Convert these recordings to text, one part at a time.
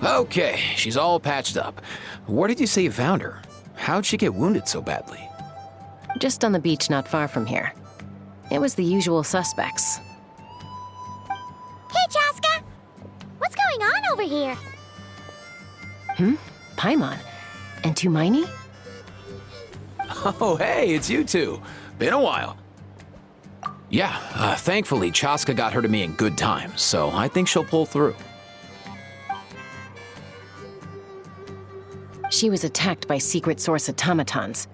Okay, she's all patched up. Where did you say you found her? How'd she get wounded so badly? Just on the beach not far from here. It was the usual suspects. Hey, Chaska! What's going on over here? Paimon. And Tumaini? Oh, hey, it's you two. Been a while. Yeah, thankfully Chaska got her to me in good time, so I think she'll pull through. She was attacked by secret source automatons.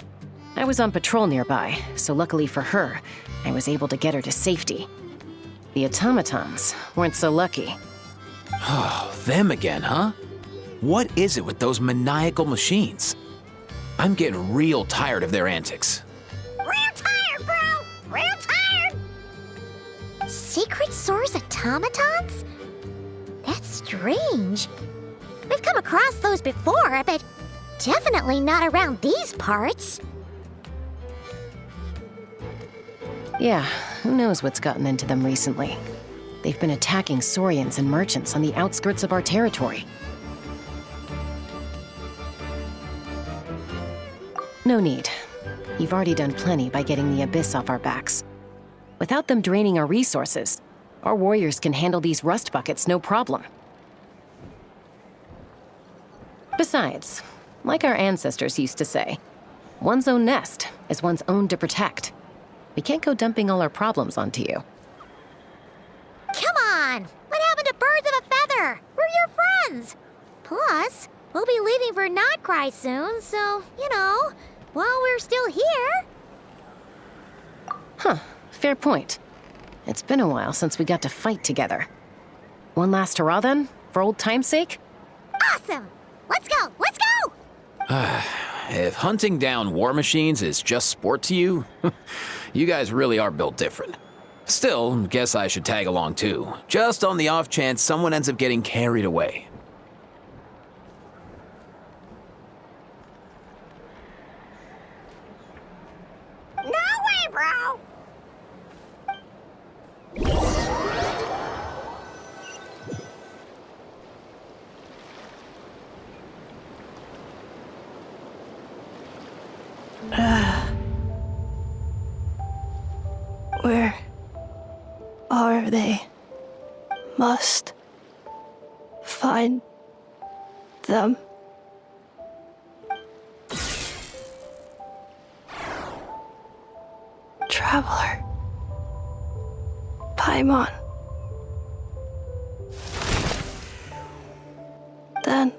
I was on patrol nearby, so luckily for her, I was able to get her to safety. The automatons weren't so lucky. Oh, them again, huh? What is it with those maniacal machines? I'm getting real tired of their antics. Real tired, bro! Real tired! Secret source automatons? That's strange. We've come across those before, but definitely not around these parts. Yeah, who knows what's gotten into them recently. They've been attacking Saurians and merchants on the outskirts of our territory. No need. You've already done plenty by getting the Abyss off our backs. Without them draining our resources, our warriors can handle these rust buckets no problem. Besides, like our ancestors used to say, one's own nest is one's own to protect. We can't go dumping all our problems onto you. Come on! What happened to birds of a feather? We're your friends! Plus, we'll be leaving for Notcry soon, so, while we're still here... Huh, fair point. It's been a while since we got to fight together. One last hurrah then, for old time's sake? Awesome! Let's go! Let's go! If hunting down war machines is just sport to you, you guys really are built different. Still, guess I should tag along too, just on the off chance someone ends up getting carried away. No way, bro! Where are they? Must find them. Traveler. Paimon. Then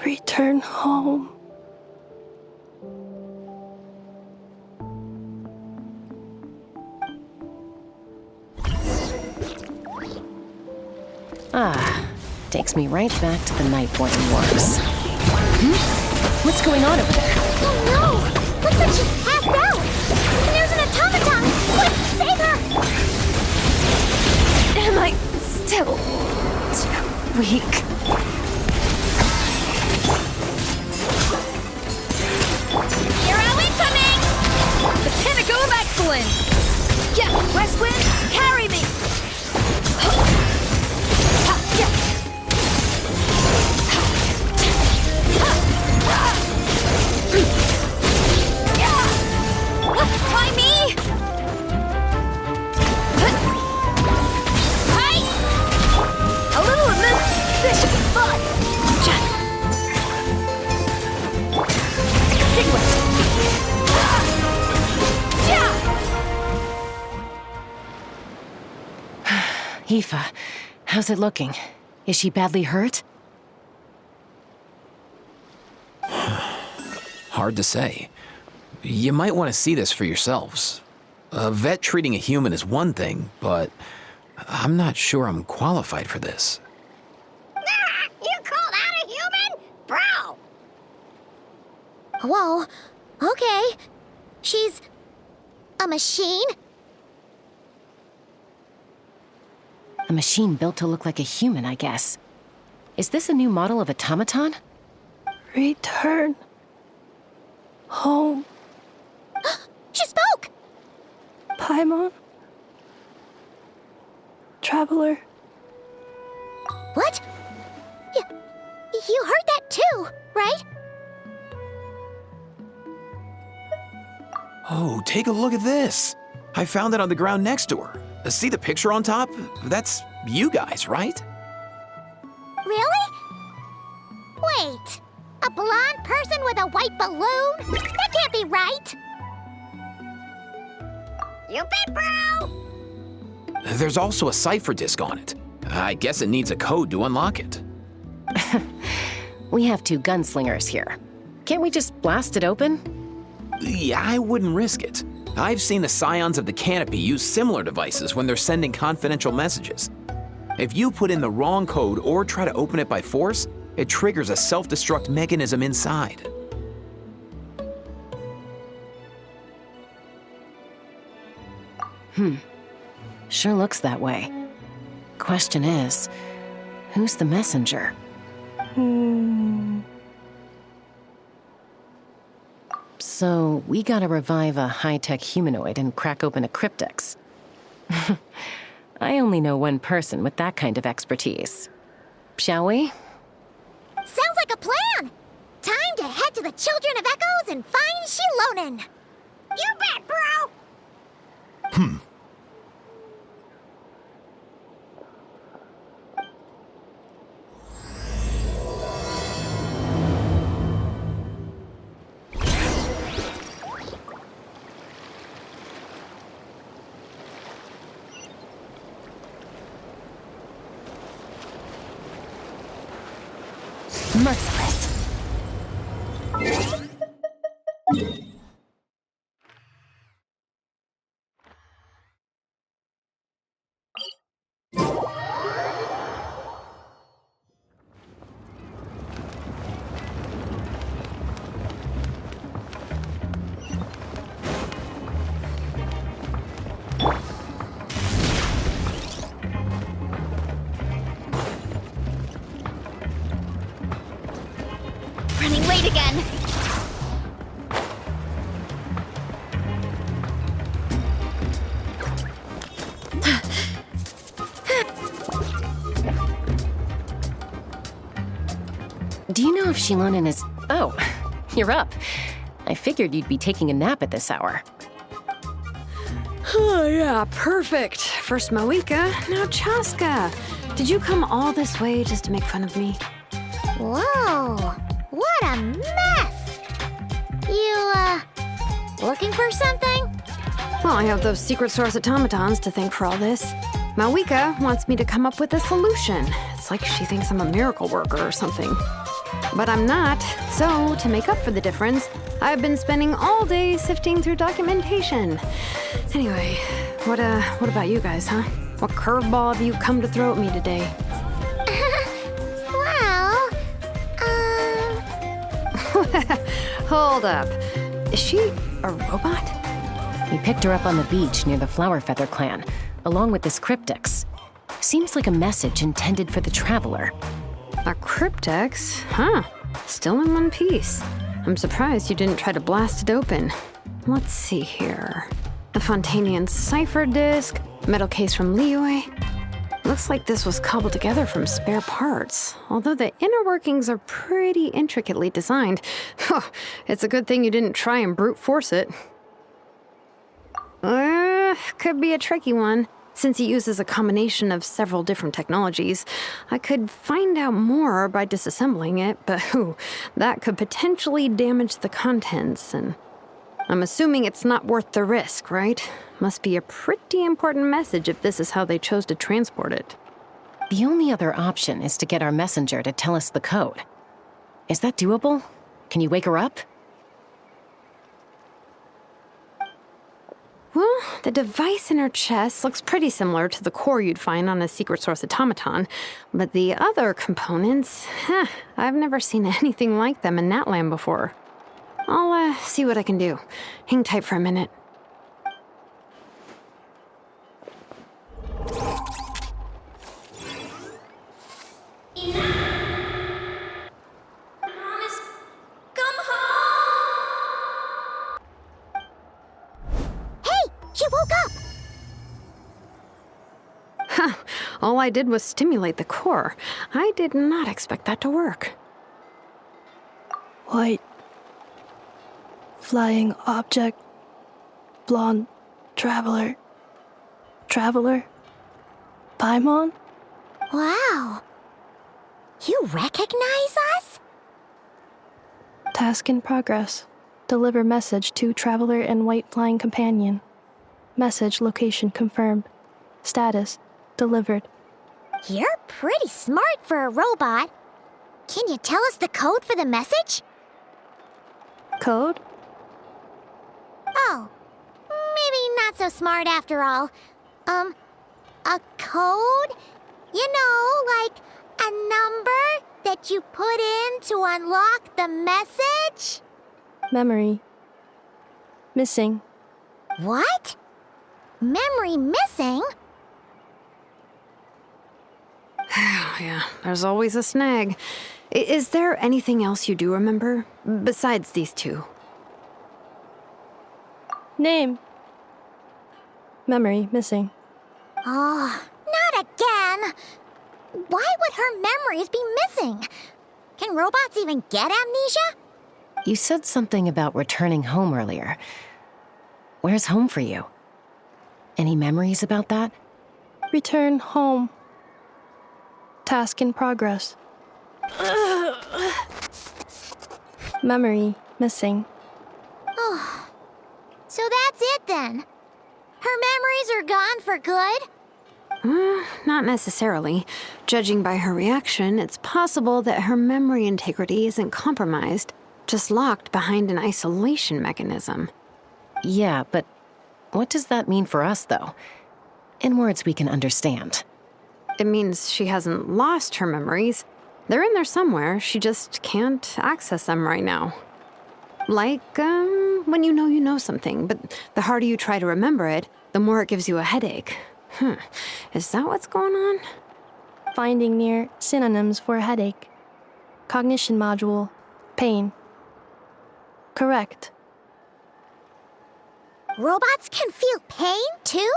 return home. Takes me right back to the Nightborn Wars. What's going on over there? Oh no! Looks like she's passed out! And there's an automaton! Quick, save her! Am I still too weak? Hero incoming! The pinnacle of excellence! Yeah, West Wind, carry me! Why me? Hi! A little of this should be fun! Extinguish! Aoife, how's it looking? Is she badly hurt? Hard to say. You might want to see this for yourselves. A vet treating a human is one thing, but I'm not sure I'm qualified for this. You called out a human? Bro! Whoa, okay. She's a machine? A machine built to look like a human, I guess. Is this a new model of automaton? Return home. She spoke! Paimon. Traveler. What? You heard that too, right? Oh, take a look at this. I found it on the ground next to her. See the picture on top? That's you guys, right? Really? Wait, a blonde person with a white balloon? That can't be right. You bet, bro! There's also a cipher disk on it. I guess it needs a code to unlock it. We have 2 gunslingers here. Can't we just blast it open? Yeah, I wouldn't risk it. I've seen the scions of the canopy use similar devices when they're sending confidential messages. If you put in the wrong code or try to open it by force, it triggers a self-destruct mechanism inside. Sure looks that way. Question is, who's the messenger? So, we gotta revive a high-tech humanoid and crack open a cryptex. I only know one person with that kind of expertise. Shall we? Sounds like a plan! Time to head to the Children of Echoes and find Shilonen! You bet, bro! Merciless. Running late again. Do you know if Shilonen is... Oh, you're up. I figured you'd be taking a nap at this hour. Oh, yeah, perfect. First Moika, now Chaska. Did you come all this way just to make fun of me? Whoa, what a mess! You, looking for something? Well, I have those secret source automatons to thank for all this. Mawika wants me to come up with a solution. It's like she thinks I'm a miracle worker or something. But I'm not, so to make up for the difference, I've been spending all day sifting through documentation. Anyway, what about you guys, huh? What curveball have you come to throw at me today? Well, Hold up. Is she a robot? We picked her up on the beach near the Flowerfeather clan, along with this cryptex. Seems like a message intended for the traveler. A cryptex? Huh. Still in one piece. I'm surprised you didn't try to blast it open. Let's see here. The Fontanian cipher disk, metal case from Liyue. Looks like this was cobbled together from spare parts, although the inner workings are pretty intricately designed. It's a good thing you didn't try and brute force it. Could be a tricky one. Since it uses a combination of several different technologies, I could find out more by disassembling it, but that could potentially damage the contents, and I'm assuming it's not worth the risk, right? Must be a pretty important message if this is how they chose to transport it. The only other option is to get our messenger to tell us the code. Is that doable? Can you wake her up? Well, the device in her chest looks pretty similar to the core you'd find on a secret source automaton, but the other components, I've never seen anything like them in Natlan before. I'll see what I can do. Hang tight for a minute. She woke up! All I did was stimulate the core. I did not expect that to work. white, flying object, blonde, traveler, Paimon? Wow. You recognize us? Task in progress. Deliver message to traveler and white flying companion. Message location confirmed. Status delivered. You're pretty smart for a robot. Can you tell us the code for the message? Code? Oh, maybe not so smart after all. A code? You know, like a number that you put in to unlock the message? Memory. Missing. What? Memory missing? Yeah, there's always a snag. Is there anything else you do remember? Besides these two? Name. Memory missing. Oh, not again! Why would her memories be missing? Can robots even get amnesia? You said something about returning home earlier. Where's home for you? Any memories about that? Return home. Task in progress. Memory missing. Oh, so that's it then. Her memories are gone for good? Not necessarily. Judging by her reaction, it's possible that her memory integrity isn't compromised, just locked behind an isolation mechanism. Yeah, but what does that mean for us, though? In words we can understand. It means she hasn't lost her memories. They're in there somewhere, she just can't access them right now. Like, when you know something, but the harder you try to remember it, the more it gives you a headache. Is that what's going on? Finding near synonyms for headache. Cognition module. Pain. Correct. Robots can feel pain, too?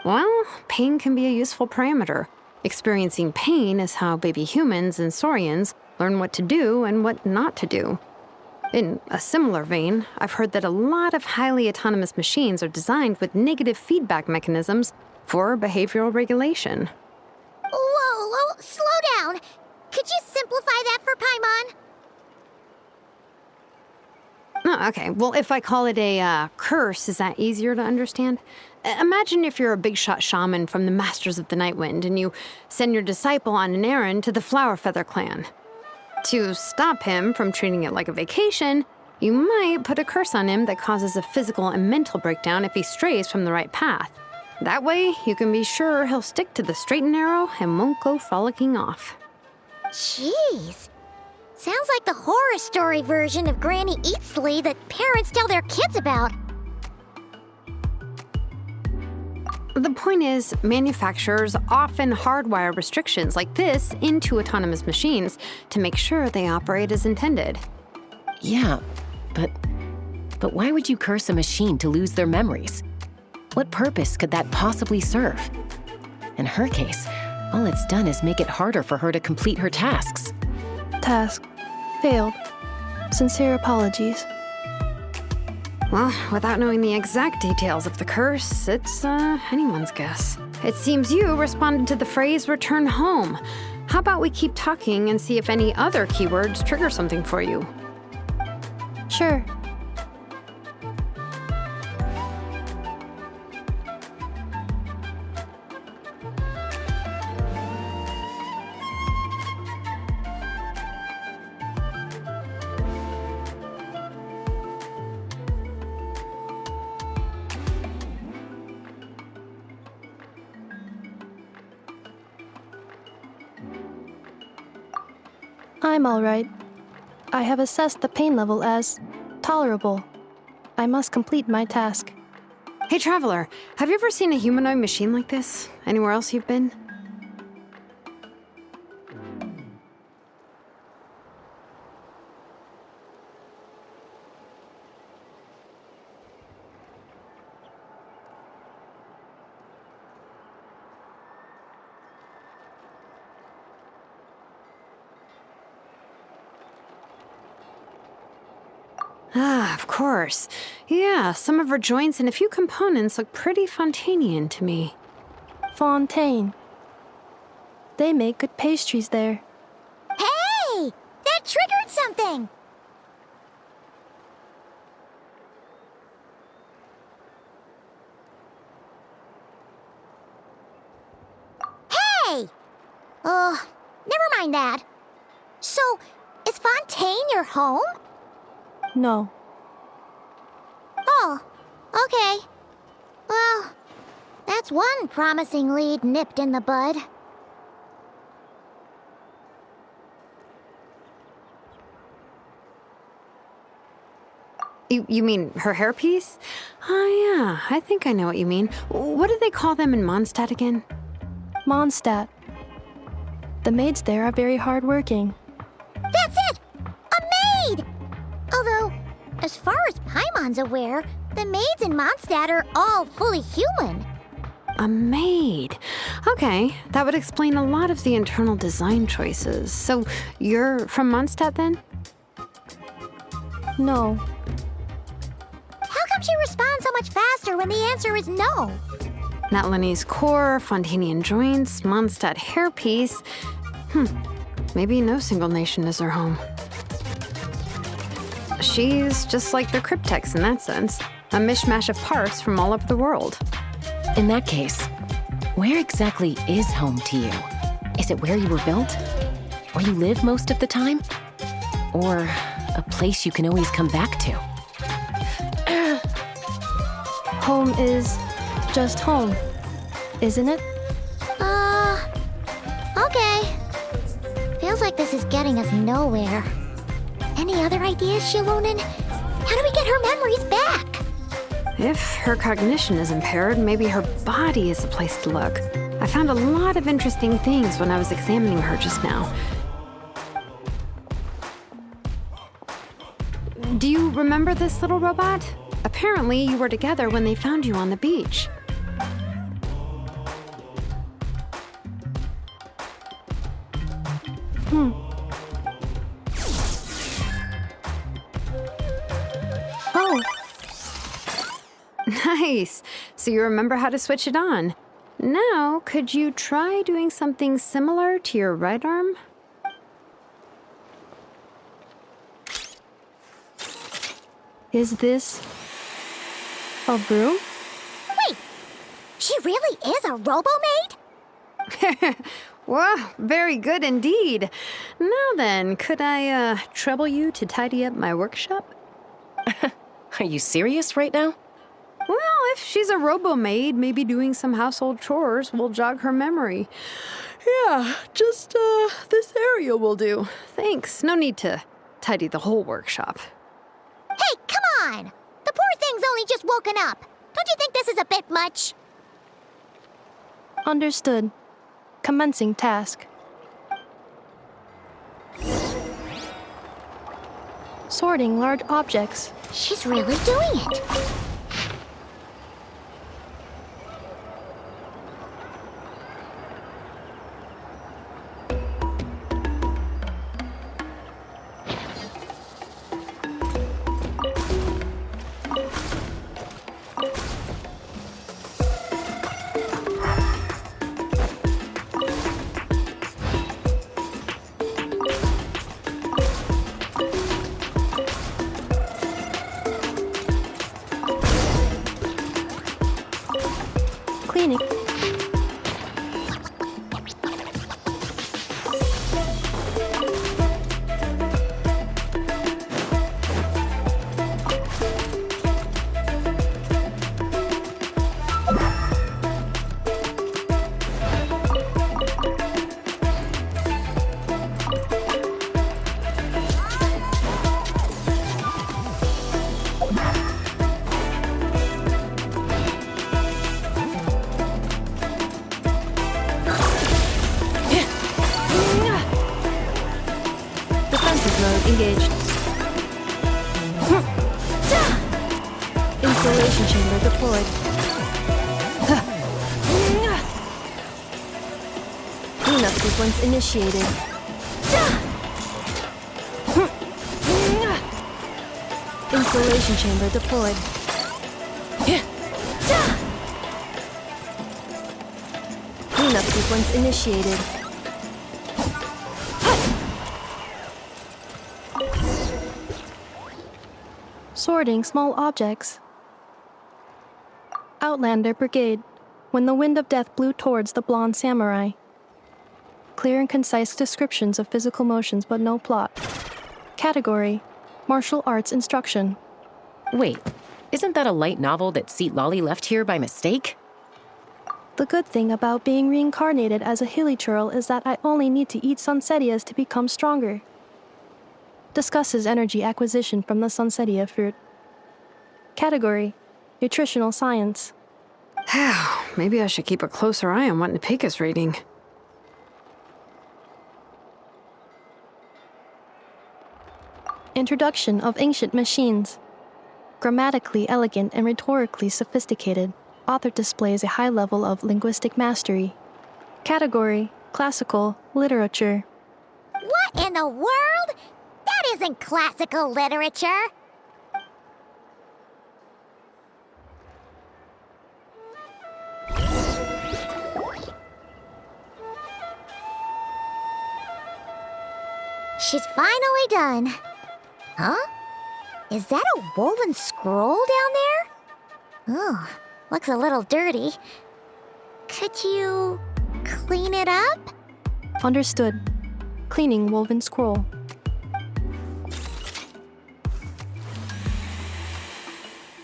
Well, pain can be a useful parameter. Experiencing pain is how baby humans and saurians learn what to do and what not to do. In a similar vein, I've heard that a lot of highly autonomous machines are designed with negative feedback mechanisms for behavioral regulation. Whoa, slow down. Could you simplify that for Paimon? Oh, okay, well, if I call it a curse, is that easier to understand? Imagine if you're a big shot shaman from the Masters of the Nightwind and you send your disciple on an errand to the Flowerfeather clan. To stop him from treating it like a vacation, you might put a curse on him that causes a physical and mental breakdown if he strays from the right path. That way, you can be sure he'll stick to the straight and narrow and won't go frolicking off. Jeez. Sounds like the horror story version of Granny Eatsley that parents tell their kids about. The point is, manufacturers often hardwire restrictions like this into autonomous machines to make sure they operate as intended. Yeah, but why would you curse a machine to lose their memories? What purpose could that possibly serve? In her case, all it's done is make it harder for her to complete her tasks. Task. Failed. Sincere apologies. Well, without knowing the exact details of the curse, it's anyone's guess. It seems you responded to the phrase return home. How about we keep talking and see if any other keywords trigger something for you? Sure. I'm all right. I have assessed the pain level as tolerable. I must complete my task. Hey, Traveler, have you ever seen a humanoid machine like this? Anywhere else you've been? Ah, of course. Yeah, some of her joints and a few components look pretty Fontanian to me. Fontaine. They make good pastries there. Hey! That triggered something! Hey! Oh, never mind that. So, is Fontaine your home? No. Oh, okay. Well, that's one promising lead nipped in the bud. You mean her hairpiece? Oh, yeah, I think I know what you mean. What do they call them in Mondstadt again? Mondstadt. The maids there are very hardworking. That's it! A maid! Although, as far as Paimon's aware, the maids in Mondstadt are all fully human. A maid. Okay, that would explain a lot of the internal design choices. So, you're from Mondstadt then? No. How come she responds so much faster when the answer is no? Natlanese core, Fontanian joints, Mondstadt hairpiece. Maybe no single nation is her home. She's just like the Cryptex in that sense. A mishmash of parts from all over the world. In that case, where exactly is home to you? Is it where you were built? Where you live most of the time? Or a place you can always come back to? Home is just home, isn't it? Okay. Feels like this is getting us nowhere. Any other ideas, Shilonen? How do we get her memories back? If her cognition is impaired, maybe her body is the place to look. I found a lot of interesting things when I was examining her just now. Do you remember this little robot? Apparently, you were together when they found you on the beach. Oh, Nice. So you remember how to switch it on. Now, could you try doing something similar to your right arm? is this a broom? Wait! She really is a robo-maid? Wow, very good indeed. Now then, could I trouble you to tidy up my workshop? Are you serious right now? Well, if she's a robo-maid, maybe doing some household chores will jog her memory. Yeah, just this area will do. Thanks. No need to tidy the whole workshop. Hey, come on! The poor thing's only just woken up. Don't you think this is a bit much? Understood. Commencing task. Sorting large objects. She's really doing it. Cleaning. Defensive mode engaged. Installation chamber deployed. Cleanup sequence initiated. Isolation chamber deployed. Cleanup sequence initiated. Sorting small objects. Outlander Brigade. When the wind of death blew towards the blonde samurai. Clear and concise descriptions of physical motions but no plot. Category: Martial arts instruction. Wait, isn't that a light novel that Seat Lolly left here by mistake? The good thing about being reincarnated as a hilly churl is that I only need to eat sunsettias to become stronger. Discusses energy acquisition from the sunsettia fruit. Category: Nutritional science. Maybe I should keep a closer eye on what Napika's reading. Introduction of ancient machines. Grammatically elegant and rhetorically sophisticated, author displays a high level of linguistic mastery. Category: Classical literature. What in the world? That isn't classical literature. She's finally done. Huh? Is that a woven scroll down there? Oh, looks a little dirty. Could you clean it up? Understood. Cleaning woven scroll.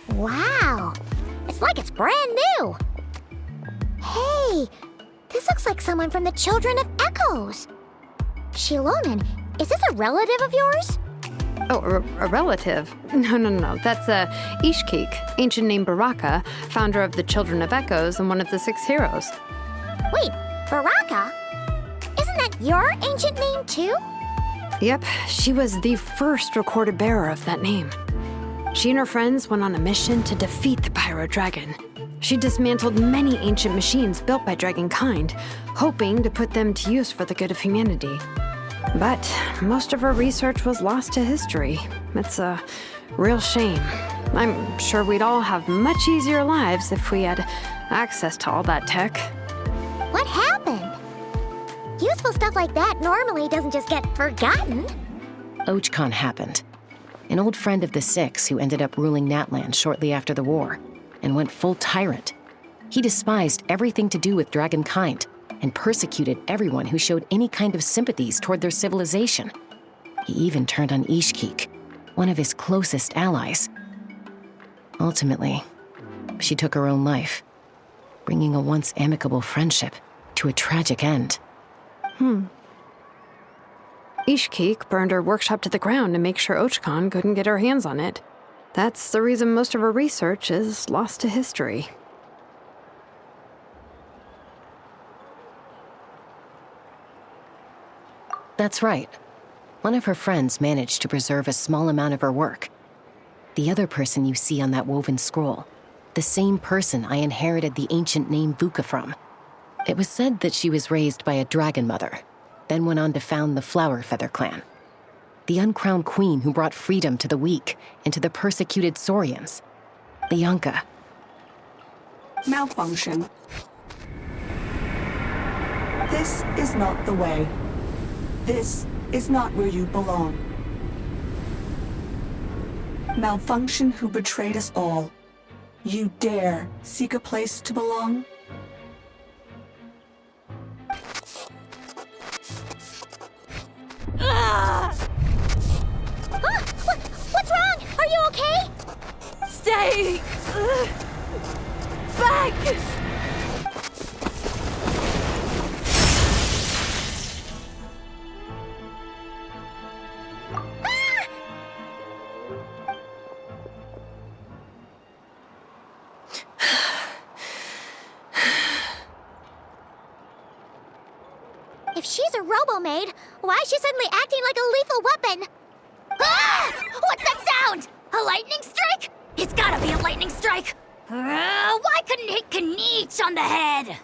Wow, it's like it's brand new. Hey, this looks like someone from the Children of Echoes. Shilonen, is this a relative of yours? Oh, a relative? No. That's Ishkik, ancient name Baraka, founder of the Children of Echoes and one of the 6 heroes. Wait, Baraka? Isn't that your ancient name too? Yep, she was the first recorded bearer of that name. She and her friends went on a mission to defeat the Pyro Dragon. She dismantled many ancient machines built by Dragonkind, hoping to put them to use for the good of humanity. But most of her research was lost to history. It's a real shame. I'm sure we'd all have much easier lives if we had access to all that tech. What happened? Useful stuff like that normally doesn't just get forgotten. Ochkon happened. An old friend of the 6 who ended up ruling Natlan shortly after the war, and went full tyrant. He despised everything to do with Dragonkind, and persecuted everyone who showed any kind of sympathies toward their civilization. He even turned on Ishkik, one of his closest allies. Ultimately, she took her own life, bringing a once amicable friendship to a tragic end. Ishkik burned her workshop to the ground to make sure Ochkon couldn't get her hands on it. That's the reason most of her research is lost to history. That's right. One of her friends managed to preserve a small amount of her work. The other person you see on that woven scroll, the same person I inherited the ancient name Vuka from. It was said that she was raised by a dragon mother, then went on to found the Flower Feather clan. The uncrowned queen who brought freedom to the weak and to the persecuted Saurians. Bianca. Malfunction. This is not the way. This is not where you belong. Malfunction who betrayed us all. You dare seek a place to belong? What's wrong? Are you okay? Stay back! If she's a robo-maid, why is she suddenly acting like a lethal weapon? Ah! What's that sound? A lightning strike? It's gotta be a lightning strike! Why couldn't it hit Kniech on the head?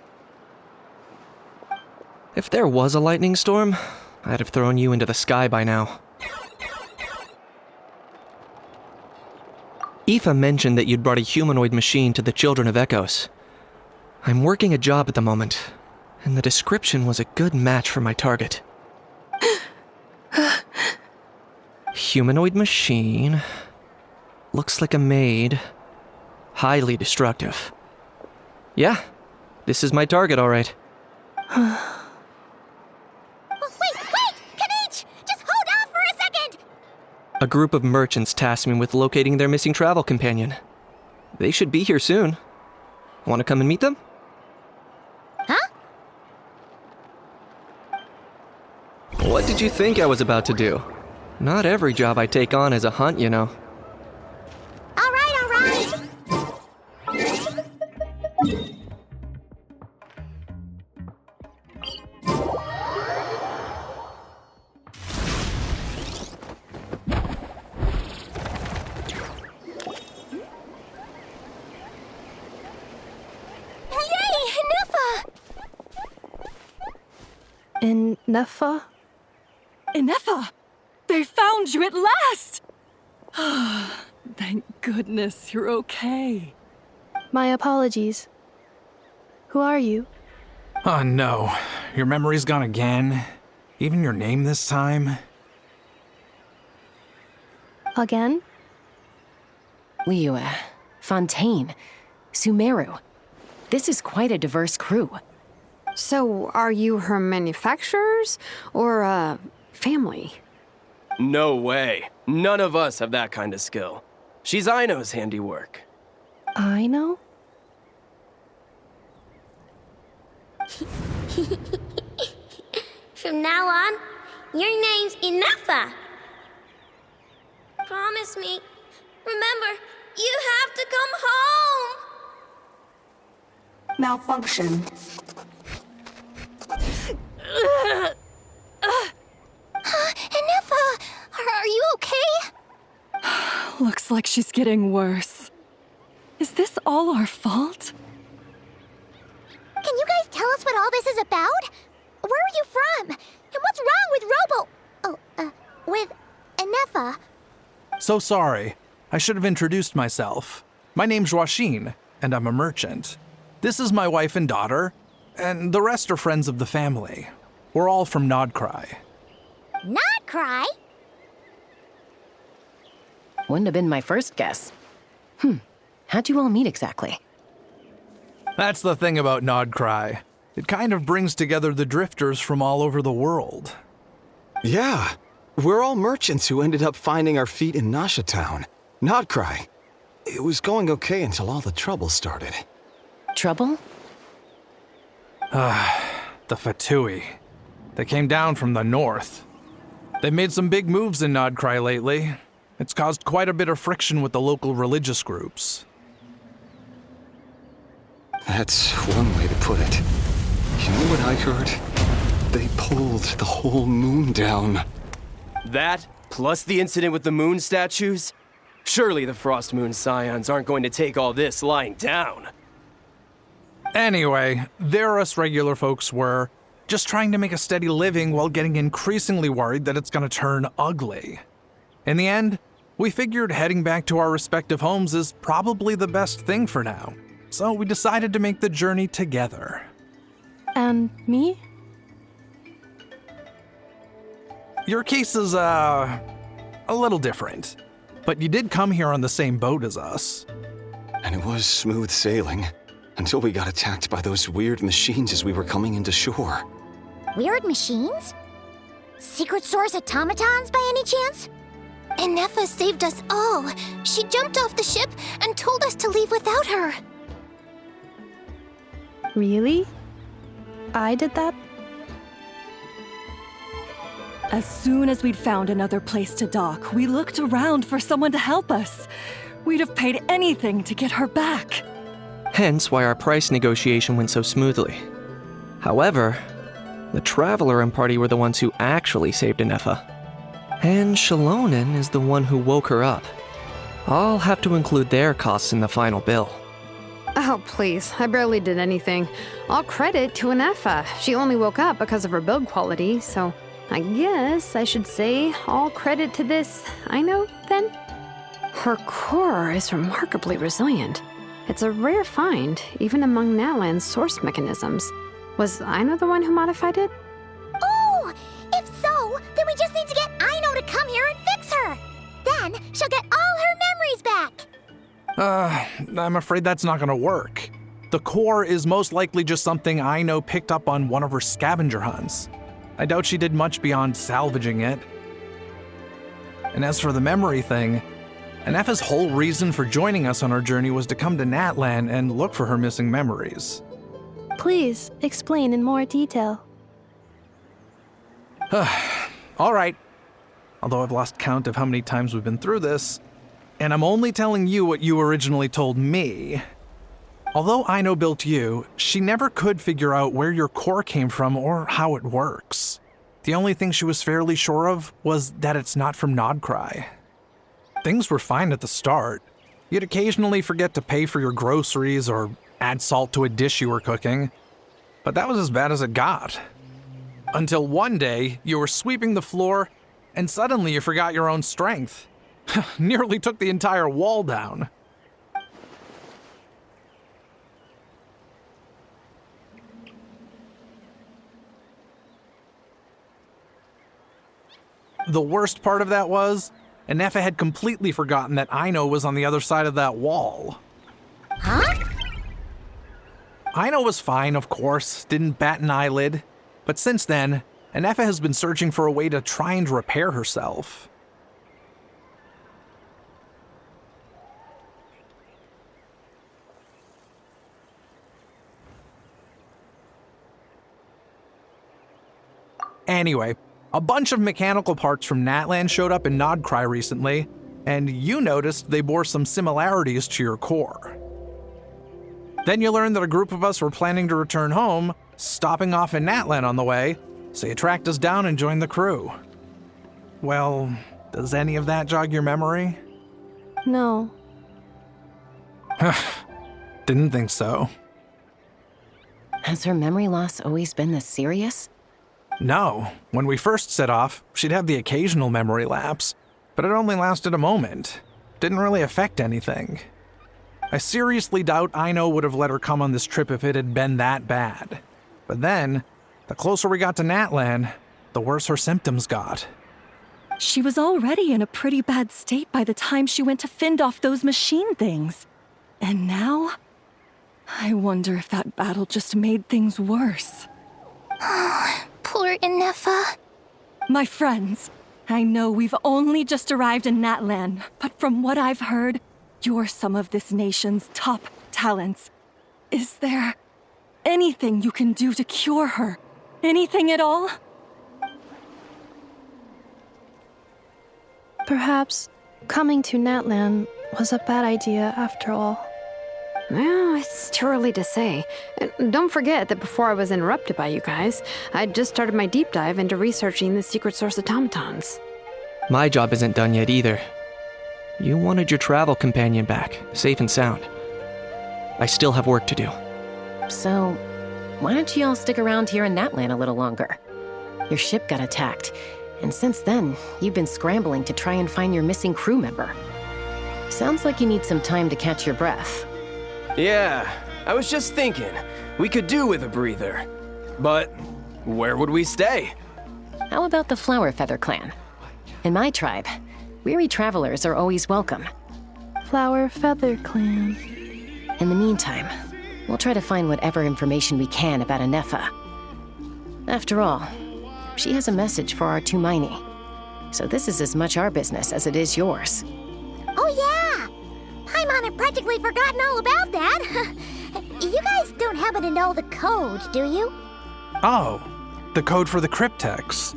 If there was a lightning storm, I'd have thrown you into the sky by now. Aoife mentioned that you'd brought a humanoid machine to the Children of Echoes. I'm working a job at the moment, and the description was a good match for my target. Humanoid machine. Looks like a maid. Highly destructive. Yeah, this is my target, all right. Wait! Kanich! Just hold on for a second! A group of merchants tasked me with locating their missing travel companion. They should be here soon. Want to come and meet them? Huh? What did you think I was about to do? Not every job I take on is a hunt, you know. All right. Yay, Neffa! In Neffa? Ineffa! They found you at last! Thank goodness you're okay. My apologies. Who are you? Oh no, your memory's gone again? Even your name this time? Again? Liyue, Fontaine, Sumeru. This is quite a diverse crew. So, are you her manufacturers or family? No way. None of us have that kind of skill. She's Aino's handiwork. I know? From now on, your name's Ineffa. Promise me. Remember, you have to come home. Malfunction. Ineffa, are you okay? Looks like she's getting worse. Is this all our fault? Can you guys tell us what all this is about? Where are you from? And what's wrong with with Ineffa? So sorry. I should have introduced myself. My name's Joachine, and I'm a merchant. This is my wife and daughter, and the rest are friends of the family. We're all from Nodcry. Not cry? Wouldn't have been my first guess. How'd you all meet exactly? That's the thing about Nodcry. It kind of brings together the drifters from all over the world. Yeah, we're all merchants who ended up finding our feet in Nasha Town. Nodcry. It was going okay until all the trouble started. Trouble? The Fatui. They came down from the north. They've made some big moves in Nodcry lately. It's caused quite a bit of friction with the local religious groups. That's one way to put it. You know what I heard? They pulled the whole moon down. That, plus the incident with the moon statues? Surely the Frost Moon Scions aren't going to take all this lying down. Anyway, there us regular folks were, just trying to make a steady living while getting increasingly worried that it's gonna turn ugly. In the end, we figured heading back to our respective homes is probably the best thing for now. So we decided to make the journey together. And me? Your case is, a little different. But you did come here on the same boat as us. And it was smooth sailing, until we got attacked by those weird machines as we were coming into shore. Weird machines? Secret Source automatons by any chance? Ineffa saved us all. She jumped off the ship and told us to leave without her. Really? I did that? As soon as we'd found another place to dock, we looked around for someone to help us. We'd have paid anything to get her back. Hence why our price negotiation went so smoothly. However, the Traveler and party were the ones who actually saved Ineffa. And Shalonen is the one who woke her up. I'll have to include their costs in the final bill. Oh, please. I barely did anything. All credit to Ineffa. She only woke up because of her build quality, so I guess I should say all credit to this Aino, then? Her core is remarkably resilient. It's a rare find, even among Natlan's source mechanisms. Was Aino the one who modified it? Oh! If so, then we just need to get Aino to come here and fix her! Then she'll get all her memories back! I'm afraid that's not gonna work. The core is most likely just something Aino picked up on one of her scavenger hunts. I doubt she did much beyond salvaging it. And as for the memory thing, Anefa's whole reason for joining us on our journey was to come to Natlan and look for her missing memories. Please explain in more detail. All right. Although I've lost count of how many times we've been through this, and I'm only telling you what you originally told me. Although Aino built you, she never could figure out where your core came from or how it works. The only thing she was fairly sure of was that it's not from Nodcry. Things were fine at the start. You'd occasionally forget to pay for your groceries or add salt to a dish you were cooking. But that was as bad as it got. Until one day, you were sweeping the floor, and suddenly you forgot your own strength. Nearly took the entire wall down. The worst part of that was, Anefa had completely forgotten that Aino was on the other side of that wall. Huh? Aino was fine, of course, didn't bat an eyelid. But since then, Anefa has been searching for a way to try and repair herself. Anyway, a bunch of mechanical parts from Natlan showed up in Nodcry recently, and you noticed they bore some similarities to your core. Then you learned that a group of us were planning to return home, stopping off in Natlan on the way, so you tracked us down and joined the crew. Well, does any of that jog your memory? No. Didn't think so. Has her memory loss always been this serious? No. When we first set off, she'd have the occasional memory lapse, but it only lasted a moment. Didn't really affect anything. I seriously doubt Aino would have let her come on this trip if it had been that bad. But then, the closer we got to Natlan, the worse her symptoms got. She was already in a pretty bad state by the time she went to fend off those machine things. And now? I wonder if that battle just made things worse. Poor Anefa. My friends, I know we've only just arrived in Natlan, but from what I've heard, you're some of this nation's top talents. Is there anything you can do to cure her? Anything at all? Perhaps coming to Natlan was a bad idea after all. Well, it's too early to say. Don't forget that before I was interrupted by you guys, I'd just started my deep dive into researching the secret source automatons. My job isn't done yet either. You wanted your travel companion back, safe and sound. I still have work to do. So, why don't you all stick around here in Natlan a little longer? Your ship got attacked, and since then, you've been scrambling to try and find your missing crew member. Sounds like you need some time to catch your breath. Yeah, I was just thinking, we could do with a breather. But where would we stay? How about the Flower Feather clan? In my tribe, weary travelers are always welcome. Flower Feather Clan. In the meantime, we'll try to find whatever information we can about Anefa. After all, she has a message for our Tumaini. So this is as much our business as it is yours. Oh yeah! Paimon had practically forgotten all about that. You guys don't happen to know the code, do you? Oh, the code for the cryptex.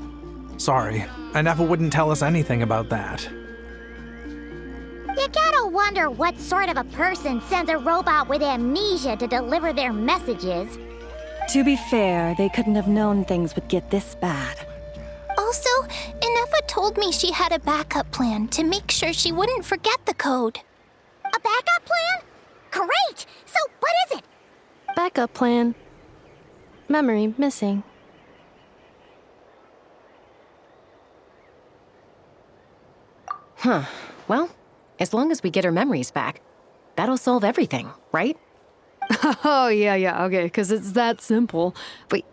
Sorry, Anefa wouldn't tell us anything about that. You gotta wonder what sort of a person sends a robot with amnesia to deliver their messages. To be fair, they couldn't have known things would get this bad. Also, Anefa told me she had a backup plan to make sure she wouldn't forget the code. A backup plan? Great! So what is it? Backup plan. Memory missing. Huh. Well, As long as we get her memories back, that'll solve everything, right? Oh, yeah, okay, because it's that simple. Wait,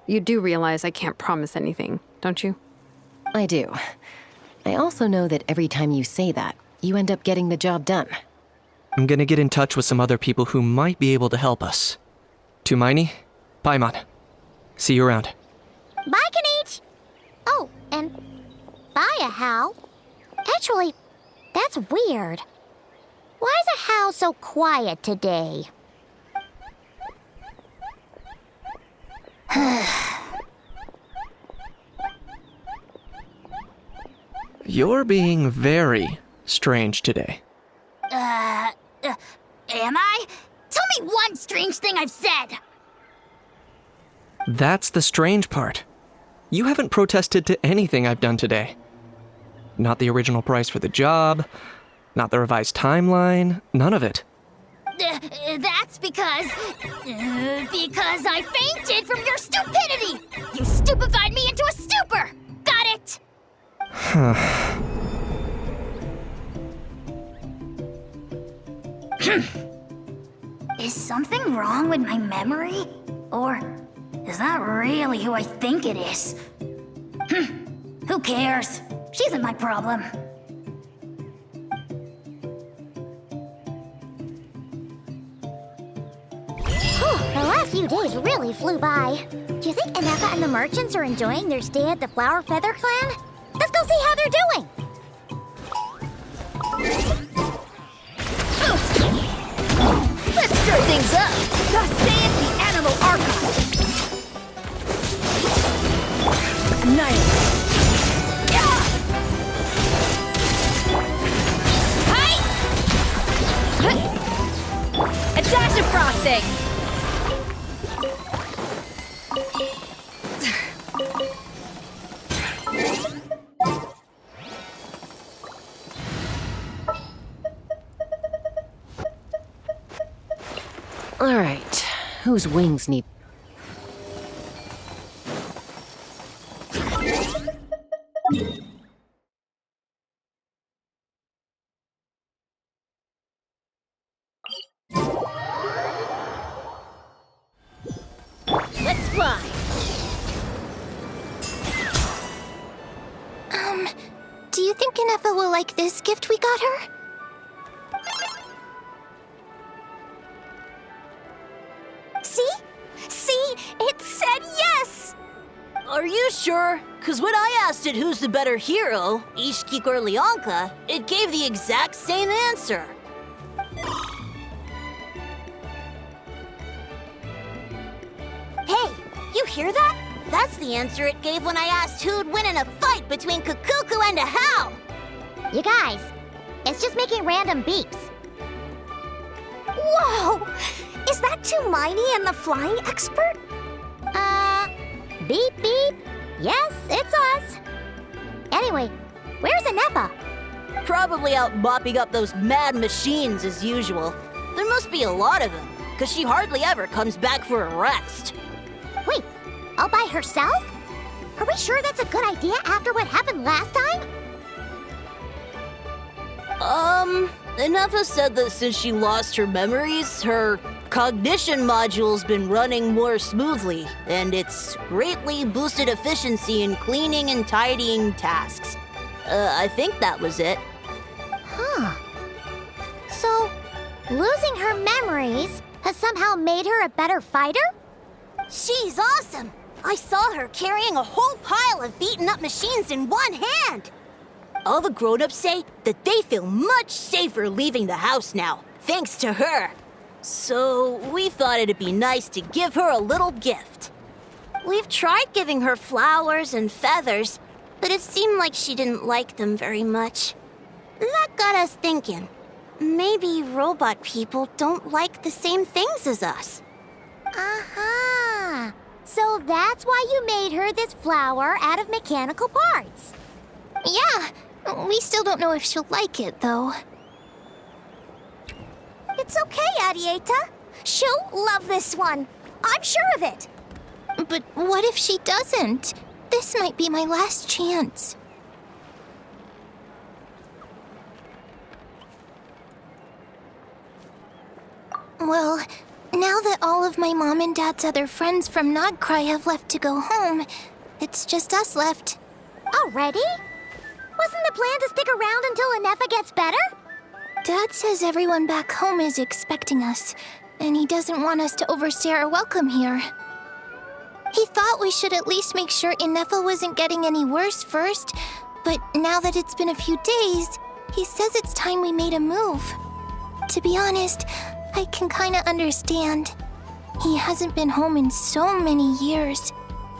you do realize I can't promise anything, don't you? I do. I also know that every time you say that, you end up getting the job done. I'm gonna get in touch with some other people who might be able to help us. Tumaini, Paimon. See you around. Bye, Kanich! Oh, and bye, Hal. Actually, that's weird. Why is a Hal so quiet today? You're being very strange today. Am I? Tell me one strange thing I've said! That's the strange part. You haven't protested to anything I've done today. Not the original price for the job, not the revised timeline, none of it. That's because I fainted from your stupidity! You stupefied me into a stupor! Got it? Is something wrong with my memory? Or is that really who I think it is? Who cares? She isn't my problem. The last few days really flew by. Do you think Anefa and the merchants are enjoying their stay at the Flower Feather Clan? Let's go see how they're doing! Let's stir things up! Thus saith the Animal Archive! Annihilate! Hi! A dash of frosting! All right, whose wings need... Let's fly! Do you think Anefa will like this gift we got her? See? It said yes! Are you sure? Because when I asked it who's the better hero, Ishkik or Leonka, it gave the exact same answer. Hey, you hear that? That's the answer it gave when I asked who'd win in a fight between Kukuku and a Hal! You guys, it's just making random beeps. Whoa! Is that Tumaini and the flying expert? Beep beep. Yes, it's us. Anyway, where's Anefa? Probably out mopping up those mad machines as usual. There must be a lot of them, because she hardly ever comes back for a rest. Wait, all by herself? Are we sure that's a good idea after what happened last time? Anefa said that since she lost her memories, her cognition module's been running more smoothly, and it's greatly boosted efficiency in cleaning and tidying tasks. I think that was it. Huh. So, losing her memories has somehow made her a better fighter? She's awesome! I saw her carrying a whole pile of beaten up machines in one hand! All the grown-ups say that they feel much safer leaving the house now, thanks to her. So we thought it'd be nice to give her a little gift. We've tried giving her flowers and feathers, but it seemed like she didn't like them very much. That got us thinking. Maybe robot people don't like the same things as us. Uh-huh. So that's why you made her this flower out of mechanical parts. Yeah, we still don't know if she'll like it, though. It's okay, Arieta. She'll love this one. I'm sure of it. But what if she doesn't? This might be my last chance. Well, now that all of my mom and dad's other friends from Nodcry have left to go home, it's just us left. Already? Wasn't the plan to stick around until Inefa gets better? Dad says everyone back home is expecting us, and he doesn't want us to overstay our welcome here. He thought we should at least make sure Inefa wasn't getting any worse first, but now that it's been a few days, he says it's time we made a move. To be honest, I can kinda understand. He hasn't been home in so many years.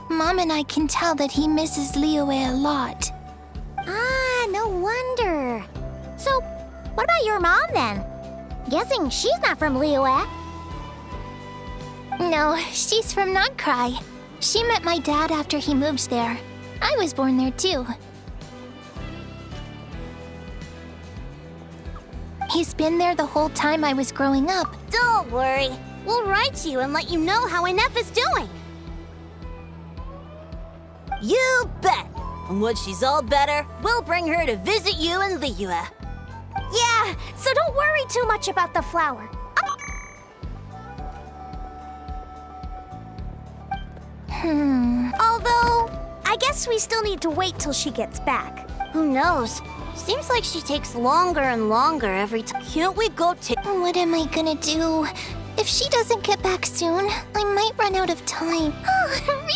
Mom and I can tell that he misses Liyue a lot. Ah, no wonder. So, what about your mom then? Guessing she's not from Liyue. No, she's from Nodcry. She met my dad after he moved there. I was born there too. He's been there the whole time I was growing up. Don't worry. We'll write to you and let you know how Inefa's doing. You bet! And when she's all better, we'll bring her to visit you in Liyue. Yeah, so don't worry too much about the flower. Although, I guess we still need to wait till she gets back. Who knows? Seems like she takes longer and longer every time. Can't we go take... What am I gonna do? If she doesn't get back soon, I might run out of time. Oh,